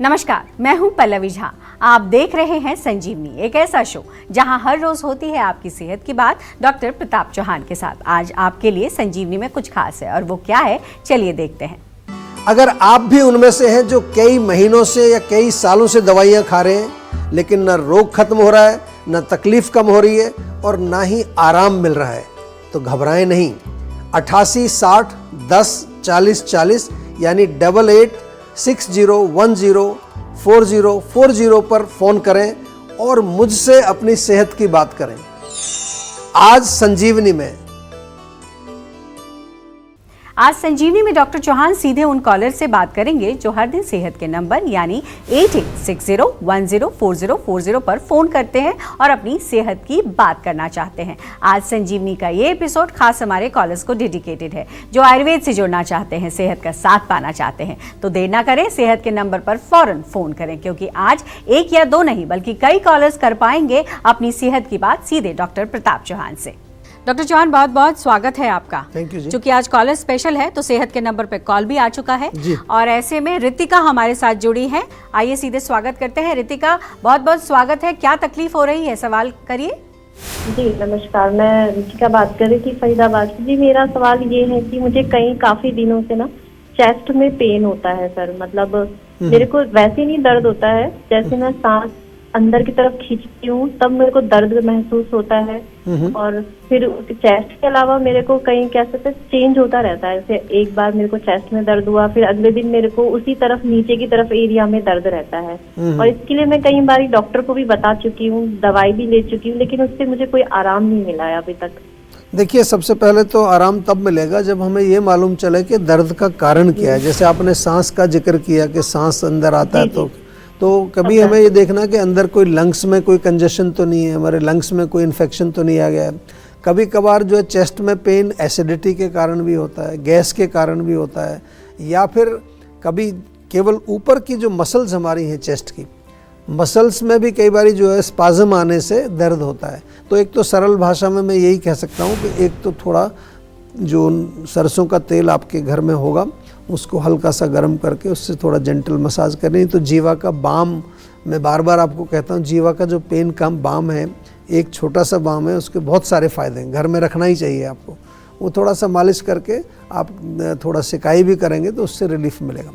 नमस्कार, मैं हूं पल्लवी झा। आप देख रहे हैं संजीवनी, एक ऐसा शो जहां हर रोज होती है आपकी सेहत की बात डॉक्टर प्रताप चौहान के साथ। आज आपके लिए संजीवनी में कुछ खास है और वो क्या है, चलिए देखते हैं। अगर आप भी उनमें से हैं जो कई महीनों से या कई सालों से दवाइयां खा रहे हैं लेकिन न रोग खत्म हो रहा है, न तकलीफ कम हो रही है और ना ही आराम मिल रहा है, तो घबराएं नहीं। 88 60 10 40 40 यानी 8860104040 पर फोन करें और मुझसे अपनी सेहत की बात करें। आज संजीवनी में डॉक्टर चौहान सीधे उन कॉलर से बात करेंगे जो हर दिन सेहत के नंबर यानी 8860104040 पर फोन करते हैं और अपनी सेहत की बात करना चाहते हैं। आज संजीवनी का ये एपिसोड खास हमारे कॉलर्स को डेडिकेटेड है जो आयुर्वेद से जुड़ना चाहते हैं, सेहत का साथ पाना चाहते हैं। तो देर ना करें, सेहत के नंबर पर फौरन फोन करें क्योंकि आज एक या दो नहीं बल्कि कई कॉलर्स कर पाएंगे अपनी सेहत की बात सीधे डॉक्टर प्रताप चौहान से। डॉक्टर चौहान, बहुत बहुत स्वागत है आपका। थैंक यू जी। क्योंकि आज कॉलर स्पेशल है तो सेहत के नंबर पे कॉल भी आ चुका है और ऐसे में रितिका हमारे साथ जुड़ी है। आइए सीधे स्वागत करते हैं। रितिका, बहुत बहुत स्वागत है। क्या तकलीफ हो रही है, सवाल करिए। जी नमस्कार, मैं रितिका बात कर रही थी फरीदाबाद से। जी मेरा सवाल ये है कि मुझे काफी दिनों से ना चेस्ट में पेन होता है सर। मतलब मेरे को वैसे नहीं दर्द होता है, जैसे मैं सांस अंदर की तरफ खींचती हूँ तब मेरे को दर्द महसूस होता है और फिर चेस्ट के अलावा मेरे को कहीं कह सकते चेंज होता रहता है। जैसे एक बार मेरे को चेस्ट में दर्द हुआ, फिर अगले दिन मेरे को उसी तरफ नीचे की तरफ एरिया में दर्द रहता है और इसके लिए मैं कई बार डॉक्टर को भी बता चुकी हूँ, दवाई भी ले चुकी हूँ, लेकिन उससे मुझे कोई आराम नहीं मिला है अभी तक। देखिए, सबसे पहले तो आराम तब मिलेगा जब हमें ये मालूम चले कि दर्द का कारण क्या है। जैसे आपने सांस का जिक्र किया कि सांस अंदर आता है तो कभी हमें ये देखना कि अंदर कोई लंग्स में कोई कंजेशन तो नहीं है, हमारे लंग्स में कोई इन्फेक्शन तो नहीं आ गया है। कभी कभार जो है चेस्ट में पेन एसिडिटी के कारण भी होता है, गैस के कारण भी होता है, या फिर कभी केवल ऊपर की जो मसल्स हमारी हैं चेस्ट की मसल्स में भी कई बार जो है स्पाज्म आने से दर्द होता है। तो एक तो सरल भाषा में मैं यही कह सकता हूँ कि एक तो थोड़ा जो सरसों का तेल आपके घर में होगा उसको हल्का सा गर्म करके उससे थोड़ा जेंटल मसाज करनी। तो जीवा का बाम, मैं बार बार आपको कहता हूँ, जीवा का जो पेन कम बाम है, एक छोटा सा बाम है, उसके बहुत सारे फ़ायदे हैं, घर में रखना ही चाहिए आपको। वो थोड़ा सा मालिश करके आप थोड़ा सिकाई भी करेंगे तो उससे रिलीफ मिलेगा।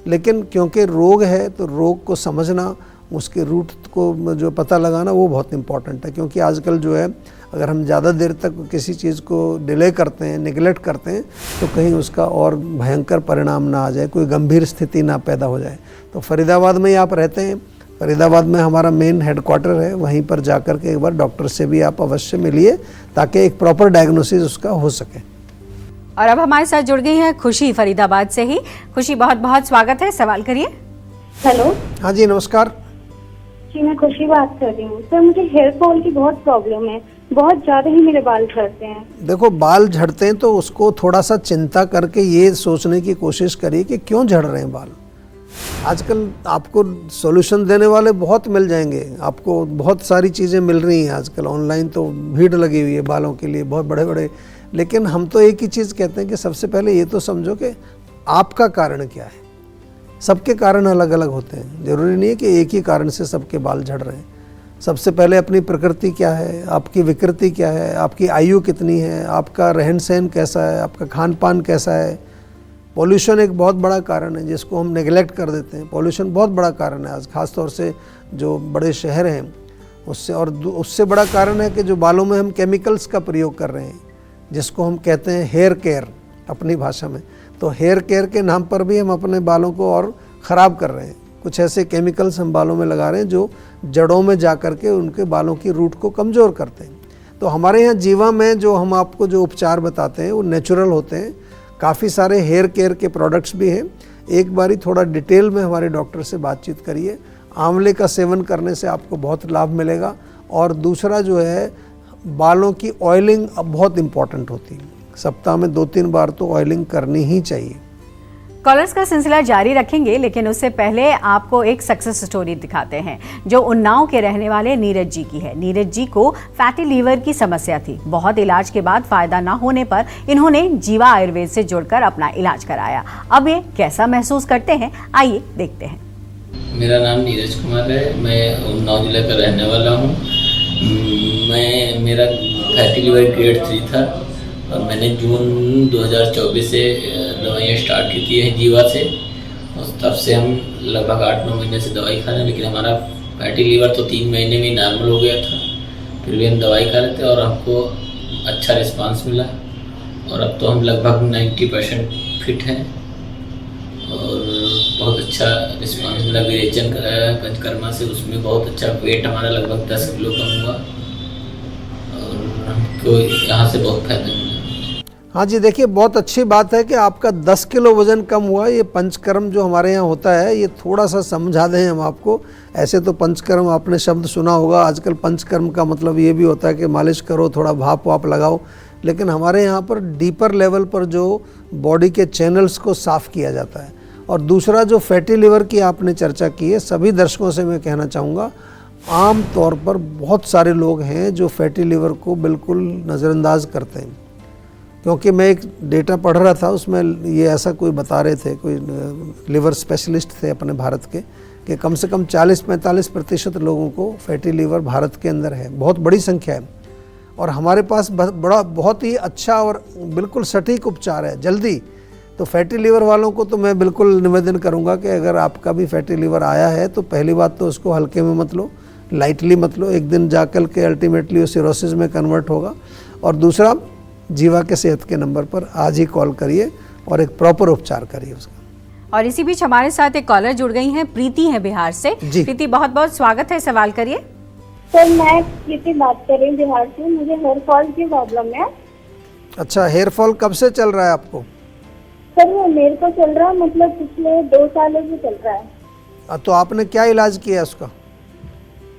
लेकिन क्योंकि रोग है तो रोग को समझना, उसके रूट को जो पता लगाना वो बहुत इम्पॉर्टेंट है। क्योंकि आजकल जो है अगर हम ज़्यादा देर तक किसी चीज़ को डिले करते हैं, निगलेक्ट करते हैं, तो कहीं उसका और भयंकर परिणाम ना आ जाए, कोई गंभीर स्थिति ना पैदा हो जाए। तो फरीदाबाद में ही आप रहते हैं, फरीदाबाद में हमारा मेन हेडक्वार्टर है, वहीं पर जाकर के एक बार डॉक्टर से भी आप अवश्य मिलिए ताकि एक प्रॉपर डायग्नोसिस उसका हो सके। और अब हमारे साथ जुड़ गई है खुशी फरीदाबाद से ही। खुशी, बहुत बहुत स्वागत है, सवाल करिए। हेलो। हाँ जी, नमस्कार जी, मैं खुशी बात कर रही हूँ। सर मुझे हेयर फॉल की बहुत प्रॉब्लम है, बहुत ज़्यादा ही मेरे बाल झड़ते हैं। देखो, बाल झड़ते हैं तो उसको थोड़ा सा चिंता करके ये सोचने की कोशिश करिए कि क्यों झड़ रहे हैं बाल। आजकल आपको सॉल्यूशन देने वाले बहुत मिल जाएंगे, आपको बहुत सारी चीज़ें मिल रही हैं आजकल ऑनलाइन, तो भीड़ लगी हुई है बालों के लिए बहुत बड़े बड़े। लेकिन हम तो एक ही चीज़ कहते हैं कि सबसे पहले ये तो समझो कि आपका कारण क्या है। सबके कारण अलग अलग होते हैं, ज़रूरी नहीं है कि एक ही कारण से सबके बाल झड़ रहे हैं। सबसे पहले अपनी प्रकृति क्या है, आपकी विकृति क्या है, आपकी आयु कितनी है, आपका रहन सहन कैसा है, आपका खान पान कैसा है। पॉल्यूशन एक बहुत बड़ा कारण है जिसको हम नेगलेक्ट कर देते हैं। पॉल्यूशन बहुत बड़ा कारण है आज, खास तौर से जो बड़े शहर हैं उससे। और उससे बड़ा कारण है कि जो बालों में हम केमिकल्स का प्रयोग कर रहे हैं जिसको हम कहते हैं हेयर केयर अपनी भाषा में। तो हेयर केयर के नाम पर भी हम अपने बालों को और ख़राब कर रहे हैं। कुछ ऐसे केमिकल्स हम बालों में लगा रहे हैं जो जड़ों में जा कर के उनके बालों की रूट को कमज़ोर करते हैं। तो हमारे यहाँ जीवा में जो हम आपको जो उपचार बताते हैं वो नेचुरल होते हैं। काफ़ी सारे हेयर केयर के प्रोडक्ट्स भी हैं। एक बारी थोड़ा डिटेल में हमारे डॉक्टर से बातचीत करिए। आंवले का सेवन करने से आपको बहुत लाभ मिलेगा। और दूसरा जो है, बालों की ऑयलिंग अब बहुत इम्पॉर्टेंट होती है। सप्ताह में 2-3 बार तो ऑयलिंग करनी ही चाहिए। कॉलर्स का सिलसिला जारी रखेंगे, लेकिन उससे पहले आपको एक सक्सेस स्टोरी दिखाते हैं जो उन्नाव के रहने वाले नीरज जी की है। नीरज जी को फैटी लीवर की समस्या थी। बहुत इलाज के बाद फायदा ना होने पर इन्होंने जीवा आयुर्वेद से जुड़कर अपना इलाज कराया। अब ये कैसा महसूस करते हैं, आइए देखते हैं। मेरा नाम नीरज कुमार है। मैं उन्नाव जिले का रहने वाला हूँ। मेरा फैटी लिवर ग्रेड 3 था और मैंने जून 2024 से दवाइयाँ स्टार्ट की थी जीवा से, और तब से हम लगभग 8-9 महीने से दवाई खा रहे हैं। लेकिन हमारा फैटी लिवर तो 3 महीने में ही नॉर्मल हो गया था, फिर भी हम दवाई खा रहे थे और हमको अच्छा रिस्पांस मिला। और अब तो हम लगभग 90% फिट हैं और बहुत अच्छा रिस्पांस मिला। विरेचन कराया पंचकर्मा से, उसमें बहुत अच्छा वेट हमारा लगभग 10 किलो कम हुआ और हमको यहाँ से बहुत फायदा मिला। हाँ जी, देखिए बहुत अच्छी बात है कि आपका 10 किलो वज़न कम हुआ। ये पंचकर्म जो हमारे यहाँ होता है, ये थोड़ा सा समझा दें हम आपको। ऐसे तो पंचकर्म आपने शब्द सुना होगा, आजकल पंचकर्म का मतलब ये भी होता है कि मालिश करो, थोड़ा भाप वाप लगाओ, लेकिन हमारे यहाँ पर डीपर लेवल पर जो बॉडी के चैनल्स को साफ़ किया जाता है। और दूसरा जो फैटी लिवर की आपने चर्चा की है, सभी दर्शकों से मैं कहना चाहूँगा, आम तौर पर बहुत सारे लोग हैं जो फैटी लिवर को बिल्कुल नज़रअंदाज करते हैं। क्योंकि मैं एक डेटा पढ़ रहा था, उसमें ये ऐसा कोई बता रहे थे, कोई लिवर स्पेशलिस्ट थे अपने भारत के, कि कम से कम 40-45% लोगों को फैटी लिवर भारत के अंदर है। बहुत बड़ी संख्या है और हमारे पास बहुत ही अच्छा और बिल्कुल सटीक उपचार है जल्दी। तो फैटी लिवर वालों को तो मैं बिल्कुल निवेदन करूंगा कि अगर आपका भी फैटी लिवर आया है तो पहली बात तो उसको हल्के में मत लो, लाइटली मत लो। एक दिन जाकर के अल्टीमेटली वो सिरोसिस में कन्वर्ट होगा। और दूसरा, जीवा के सेहत के नंबर पर आज ही कॉल करिए और एक प्रॉपर उपचार करिए उसका। और इसी बीच हमारे साथ एक कॉलर जुड़ गई हैं, प्रीति है बिहार से। प्रीति, बहुत बहुत स्वागत है, सवाल करिए। सर, मैं प्रीति बात कर रही हूँ बिहार से। मुझे हेयर फॉल की प्रॉब्लम है। अच्छा, हेयर फॉल कब से चल रहा है आपको? सर, वो मेरे को चल रहा है, मतलब पिछले 2 सालों से चल रहा है। तो आपने क्या इलाज किया उसका?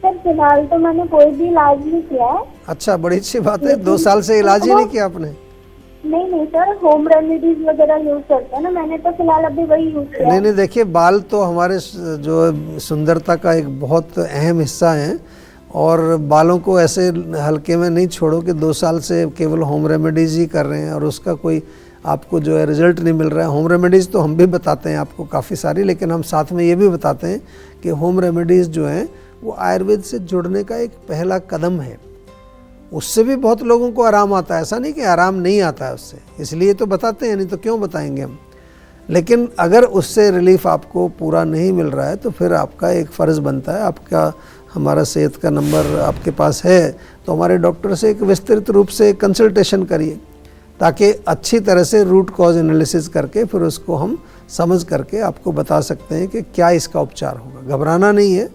सर, फिलहाल तो मैंने कोई भी इलाज नहीं किया है। अच्छा, बड़ी अच्छी बात है। 2 साल से इलाज ही नहीं किया आपने? नहीं सर, होम रेमेडीज वगैरह यूज करते हैं ना, मैंने तो फिलहाल अभी वही यूज किया। नहीं, देखिए, बाल तो हमारे जो सुंदरता का एक बहुत अहम हिस्सा है और बालों को ऐसे हल्के में नहीं छोड़ो कि 2 साल से केवल होम रेमेडीज ही कर रहे हैं और उसका कोई आपको जो है रिजल्ट नहीं मिल रहा है। होम रेमेडीज़ तो हम भी बताते हैं आपको काफ़ी सारी, लेकिन हम साथ में ये भी बताते हैं कि होम रेमेडीज़ जो हैं वो आयुर्वेद से जुड़ने का एक पहला कदम है। उससे भी बहुत लोगों को आराम आता है, ऐसा नहीं कि आराम नहीं आता है उससे, इसलिए तो बताते हैं, नहीं तो क्यों बताएंगे हम। लेकिन अगर उससे रिलीफ आपको पूरा नहीं मिल रहा है तो फिर आपका एक फ़र्ज़ बनता है, आपका हमारा सेहत का नंबर आपके पास है तो हमारे डॉक्टर से एक विस्तृत रूप से कंसल्टेशन करिए, ताकि अच्छी तरह से रूट कॉज एनालिसिस करके फिर उसको हम समझ करके आपको बता सकते हैं कि क्या इसका उपचार होगा। घबराना नहीं है,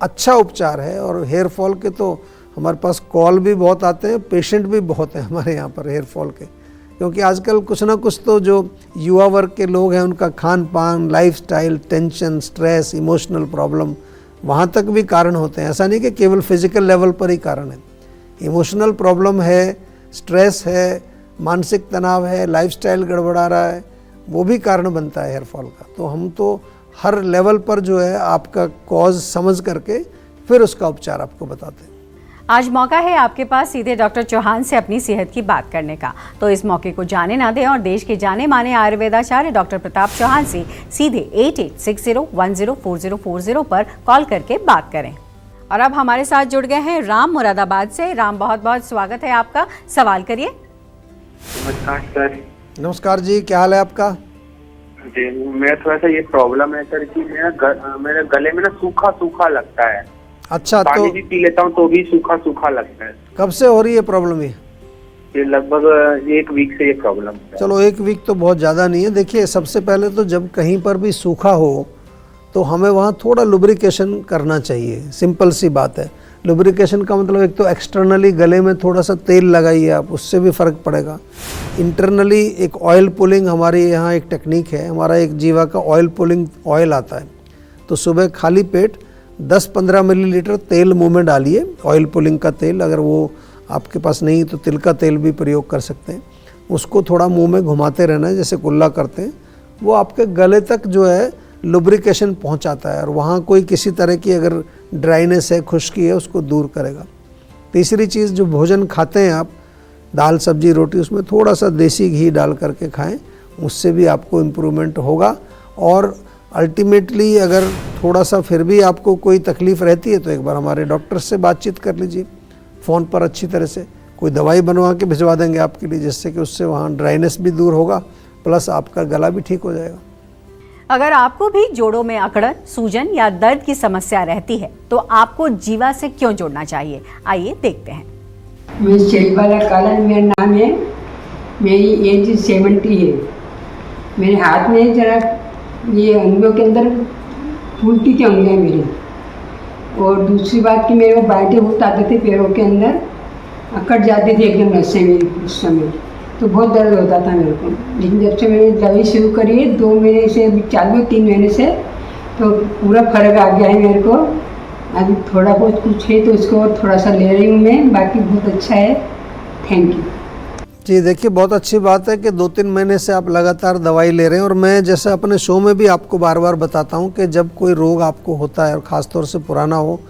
अच्छा उपचार है। और हेयर फॉल के तो हमारे पास कॉल भी बहुत आते हैं, पेशेंट भी बहुत हैं हमारे यहाँ पर हेयर फॉल के, क्योंकि आजकल कुछ ना कुछ तो जो युवा वर्ग के लोग हैं उनका खान पान, lifestyle, tension, stress, emotional problem, वहाँ तक भी कारण होते हैं। ऐसा नहीं कि केवल फिजिकल लेवल पर ही कारण है, इमोशनल प्रॉब्लम है, स्ट्रेस है, मानसिक तनाव है, लाइफस्टाइल गड़बड़ा रहा है, वो भी कारण बनता है हेयर फॉल का। तो हम तो हर लेवल पर जो है आपका कॉज समझ करके फिर उसका उपचार आपको बताते हैं। आज मौका है आपके पास सीधे डॉक्टर चौहान से अपनी सेहत की बात करने का, तो इस मौके को जाने ना दें और देश के जाने माने आयुर्वेदाचार्य डॉक्टर प्रताप चौहान से सीधे 8860104040 पर कॉल करके बात करें। और अब हमारे साथ जुड़ गए हैं राम मुरादाबाद से। राम, बहुत बहुत स्वागत है आपका, सवाल करिए। नमस्कार सर। नमस्कार जी, क्या हाल है आपका? जी, मेरा थोड़ा सा ये प्रॉब्लम है सर कि मेरे गले में ना सूखा सूखा लगता है। अच्छा, पानी तो भी पी लेता हूँ तो भी सूखा सूखा लगता है। कब से हो रही है प्रॉब्लम ये लगभग 1 वीक से ये प्रॉब्लम है। चलो, 1 वीक तो बहुत ज़्यादा नहीं है। देखिए, सबसे पहले तो जब कहीं पर भी सूखा हो तो हमें वहाँ थोड़ा लुब्रिकेशन करना चाहिए। सिंपल सी बात है। लुब्रिकेशन का मतलब एक तो एक्सटर्नली गले में थोड़ा सा तेल लगाइए आप, उससे भी फ़र्क पड़ेगा। इंटरनली एक ऑयल पुलिंग, हमारे यहाँ एक टेक्निक है, हमारा एक जीवा का ऑयल पुलिंग ऑयल आता है। तो सुबह खाली पेट 10-15 मिलीलीटर तेल मुंह में डालिए, ऑयल पुलिंग का तेल। अगर वो आपके पास नहीं तो तिल का तेल भी प्रयोग कर सकते हैं। उसको थोड़ा मुंह में घुमाते रहना है जैसे कुल्ला करते हैं। वो आपके गले तक जो है लुब्रिकेशन पहुंचाता है और वहाँ कोई किसी तरह की अगर ड्राइनेस है, खुश्की है, उसको दूर करेगा। तीसरी चीज़, जो भोजन खाते हैं आप, दाल सब्जी रोटी, उसमें थोड़ा सा देसी घी डाल करके खाएं, उससे भी आपको इम्प्रूवमेंट होगा। और अल्टीमेटली अगर थोड़ा सा फिर भी आपको कोई तकलीफ़ रहती है तो एक बार हमारे डॉक्टर से बातचीत कर लीजिए फ़ोन पर अच्छी तरह से, कोई दवाई बनवा के भिजवा देंगे आपके लिए, जिससे कि उससे वहाँ ड्राइनेस भी दूर होगा प्लस आपका गला भी ठीक हो जाएगा। अगर आपको भी जोड़ों में अकड़न, सूजन या दर्द की समस्या रहती है तो आपको जीवा से क्यों जुड़ना चाहिए, आइए देखते हैं। मैं शेलबाला कालन मेरा नाम है, मेरी एज 70 है। मेरे हाथ में जरा ये अंगों के अंदर उल्टी के अंग हैं मेरे, और दूसरी बात कि मेरे को बाइटें बहुत आते थे पैरों के अंदर, अकड़ जाती थी एकदम नसें मेरी उस समय, तो बहुत दर्द होता था मेरे को। लेकिन जब से मैंने दवाई शुरू करी है 2 महीने से चालू 3 महीने से, तो पूरा फर्क आ गया है मेरे को। अभी थोड़ा बहुत कुछ है तो इसको थोड़ा सा ले रही हूँ मैं, बाकी बहुत अच्छा है। थैंक यू जी। देखिए बहुत अच्छी बात है कि 2-3 महीने से आप लगातार दवाई ले रहे हैं, और मैं जैसे अपने शो में भी आपको बार बार बताता हूँ कि जब कोई रोग आपको होता है और ख़ासतौर से पुराना हो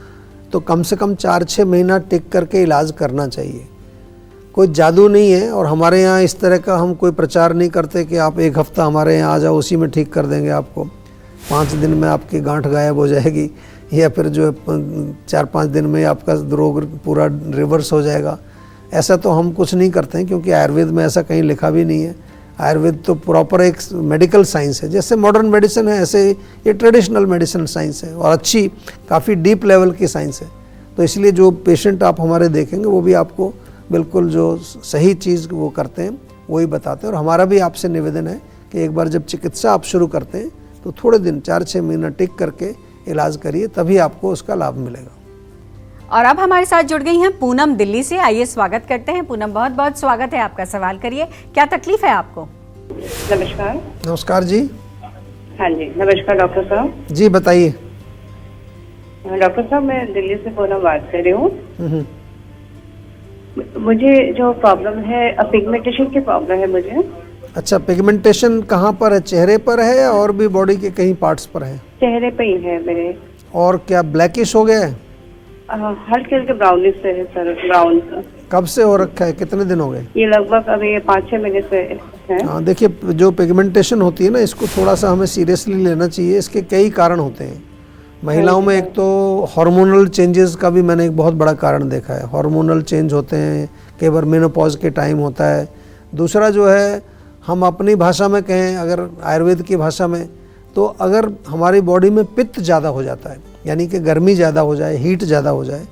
तो कम से कम 4-6 महीना टिक करके इलाज करना चाहिए। कोई जादू नहीं है, और हमारे यहाँ इस तरह का हम कोई प्रचार नहीं करते कि आप 1 हफ्ता हमारे यहाँ आ जाओ उसी में ठीक कर देंगे आपको, 5 दिन में आपकी गांठ गायब हो जाएगी, या फिर जो 4-5 दिन में आपका रोग पूरा रिवर्स हो जाएगा। ऐसा तो हम कुछ नहीं करते हैं, क्योंकि आयुर्वेद में ऐसा कहीं लिखा भी नहीं है। आयुर्वेद तो प्रॉपर एक मेडिकल साइंस है, जैसे मॉडर्न मेडिसिन है ऐसे ये ट्रेडिशनल मेडिसिन साइंस है, और अच्छी काफ़ी डीप लेवल की साइंस है। तो इसलिए जो पेशेंट आप हमारे देखेंगे वो भी आपको बिल्कुल जो सही चीज़ वो करते हैं वही बताते हैं। और हमारा भी आपसे निवेदन है कि एक बार जब चिकित्सा आप शुरू करते हैं तो थोड़े दिन 4-6 महीना टिक करके इलाज करिए, तभी आपको उसका लाभ मिलेगा। और अब हमारे साथ जुड़ गई हैं पूनम दिल्ली से, आइए स्वागत करते हैं। पूनम, बहुत बहुत स्वागत है आपका। सवाल करिए, क्या तकलीफ है आपको? नमस्कार। नमस्कार जी। हाँ जी नमस्कार डॉक्टर साहब। जी बताइए। डॉक्टर साहब मैं दिल्ली से पूनम बात कर रही हूँ। मुझे जो प्रॉब्लम है पिगमेंटेशन की प्रॉब्लम है मुझे। अच्छा, पिगमेंटेशन कहाँ पर है? चेहरे पर है या और भी बॉडी के कहीं पार्ट्स पर है? चेहरे पे ही है मेरे। और क्या ब्लैकिश हो गया है? हल्के हल्के ब्राउनिश से है सर, ब्राउन। कब से हो रखा है, कितने दिन हो गए? ये लगभग अभी 5-6 महीने से है। हाँ देखिए, जो पिगमेंटेशन होती है ना, इसको थोड़ा सा हमें सीरियसली लेना चाहिए। इसके कई कारण होते हैं महिलाओं में। एक तो हार्मोनल चेंजेस का भी मैंने एक बहुत बड़ा कारण देखा है। हार्मोनल चेंज होते हैं, कई बार मेनोपॉज के टाइम होता है। दूसरा जो है, हम अपनी भाषा में कहें, अगर आयुर्वेद की भाषा में, तो अगर हमारी बॉडी में पित्त ज़्यादा हो जाता है, यानी कि गर्मी ज़्यादा हो जाए, हीट ज़्यादा हो जाए,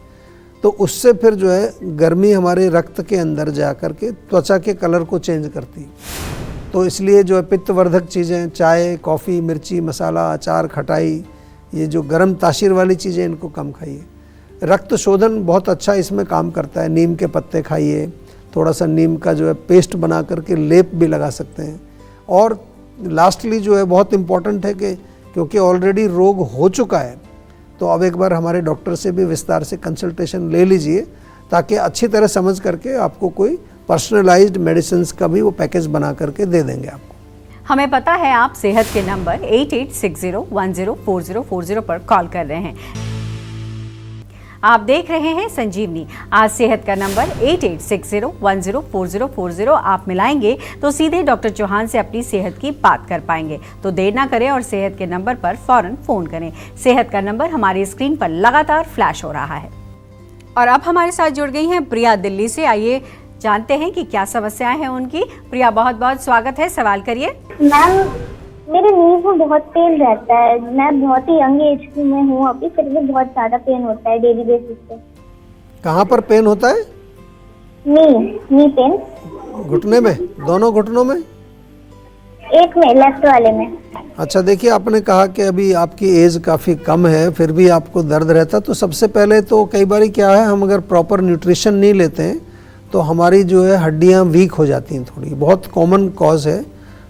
तो उससे फिर जो है गर्मी हमारे रक्त के अंदर जा कर के त्वचा के कलर को चेंज करती है। तो इसलिए जो है पित्तवर्धक चीज़ें, चाय, कॉफ़ी, मिर्ची, मसाला, अचार, खटाई, ये जो गर्म तासीर वाली चीज़ें, इनको कम खाइए। रक्त शोधन बहुत अच्छा इसमें काम करता है। नीम के पत्ते खाइए, थोड़ा सा नीम का जो है पेस्ट बना करके लेप भी लगा सकते हैं। और लास्टली जो है बहुत इम्पॉर्टेंट है कि क्योंकि ऑलरेडी रोग हो चुका है, तो अब एक बार हमारे डॉक्टर से भी विस्तार से कंसल्टेशन ले लीजिए, ताकि अच्छी तरह समझ करके आपको कोई पर्सनलाइज्ड मेडिसिन्स का भी वो पैकेज बना करके दे देंगे आपको। हमें पता है आप सेहत के नंबर 8860104040 पर कॉल कर रहे हैं। आप देख रहे हैं संजीवनी। आज सेहत का नंबर 8860104040 आप मिलाएंगे तो सीधे डॉक्टर चौहान से अपनी सेहत की बात कर पाएंगे। तो देर ना करें और सेहत के नंबर पर फौरन फोन करें। सेहत का नंबर हमारी स्क्रीन पर लगातार फ्लैश हो रहा है। और अब हमारे साथ जुड़ गई हैं प्रिया दिल्ली से, आइए जानते हैं कि क्या समस्याएं हैं उनकी। प्रिया, बहुत बहुत स्वागत है, सवाल करिए। मैम, मेरे नीज में बहुत पेन रहता है। मैं बहुत ही यंग एज की में हूँ अभी, फिर भी बहुत ज्यादा पेन होता है डेली बेसिस पे। कहाँ पर पेन होता है? Knee pain. घुटने में? दोनों घुटनों में? एक में, लेफ्ट वाले में। अच्छा, देखिए आपने कहा कि अभी आपकी एज काफ़ी कम है, फिर भी आपको दर्द रहता। तो सबसे पहले तो कई बार क्या है, हम अगर प्रॉपर न्यूट्रिशन नहीं लेते हैं तो हमारी जो है हड्डियां वीक हो जाती हैं थोड़ी। बहुत कॉमन कॉज है।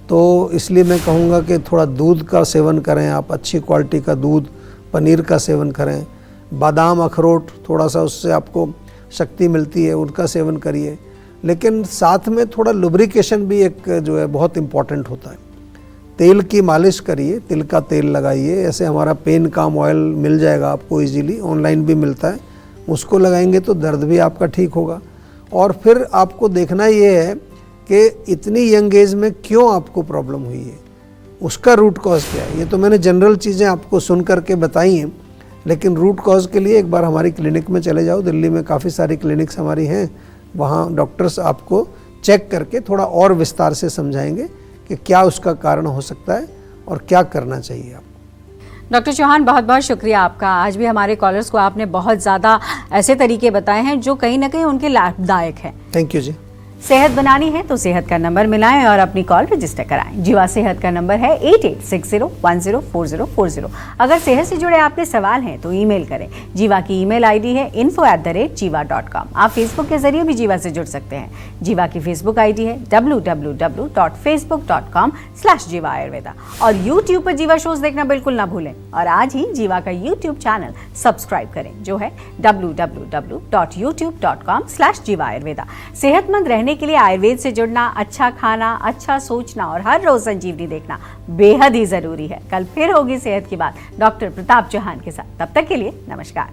तो इसलिए मैं कहूँगा कि थोड़ा दूध का सेवन करें आप, अच्छी क्वालिटी का दूध, पनीर का सेवन करें, बादाम, अखरोट, थोड़ा सा उससे आपको शक्ति मिलती है, उनका सेवन करिए। लेकिन साथ में थोड़ा लुब्रिकेशन भी एक जो है बहुत इम्पॉर्टेंट होता है। तेल की मालिश करिए, तिल का तेल लगाइए। ऐसे हमारा पेन काम ऑयल मिल जाएगा आपको इजीली, ऑनलाइन भी मिलता है। उसको लगाएंगे तो दर्द भी आपका ठीक होगा। और फिर आपको देखना ये है कि इतनी यंग एज में क्यों आपको प्रॉब्लम हुई है। उसका रूट कॉज क्या है। ये तो मैंने जनरल चीज़ें आपको सुन करके बताई हैं, लेकिन रूट कॉज के लिए एक बार हमारी क्लिनिक में चले जाओ। दिल्ली में काफ़ी सारी क्लिनिक्स हमारी हैं, वहाँ डॉक्टर्स आपको चेक करके थोड़ा और विस्तार से समझाएंगे कि क्या उसका कारण हो सकता है और क्या करना चाहिए आपको। डॉक्टर चौहान, बहुत बहुत शुक्रिया आपका। आज भी हमारे कॉलर्स को आपने बहुत ज़्यादा ऐसे तरीके बताए हैं जो कहीं ना कहीं उनके लाभदायक हैं। थैंक यू जी। सेहत बनानी है तो सेहत का नंबर मिलाएं और अपनी कॉल रजिस्टर कराएं। जीवा सेहत का नंबर है 8860104040। अगर सेहत से जुड़े आपके सवाल हैं तो ईमेल करें। जीवा की ईमेल आईडी है info@jiva.com। आप फेसबुक के जरिए भी जीवा से जुड़ सकते हैं। जीवा की फेसबुक आईडी है www.facebook.com/jiva ayurveda। और यूट्यूब पर जीवा शोज देखना बिल्कुल ना भूलें और आज ही जीवा का यूट्यूब चैनल सब्सक्राइब करें जो है www.youtube.com/jiva ayurveda। सेहतमंद रहने के लिए आयुर्वेद से जुड़ना, अच्छा खाना, अच्छा सोचना और हर रोज संजीवनी देखना बेहद ही जरूरी है। कल फिर होगी सेहत की बात डॉक्टर प्रताप चौहान के साथ। तब तक के लिए नमस्कार।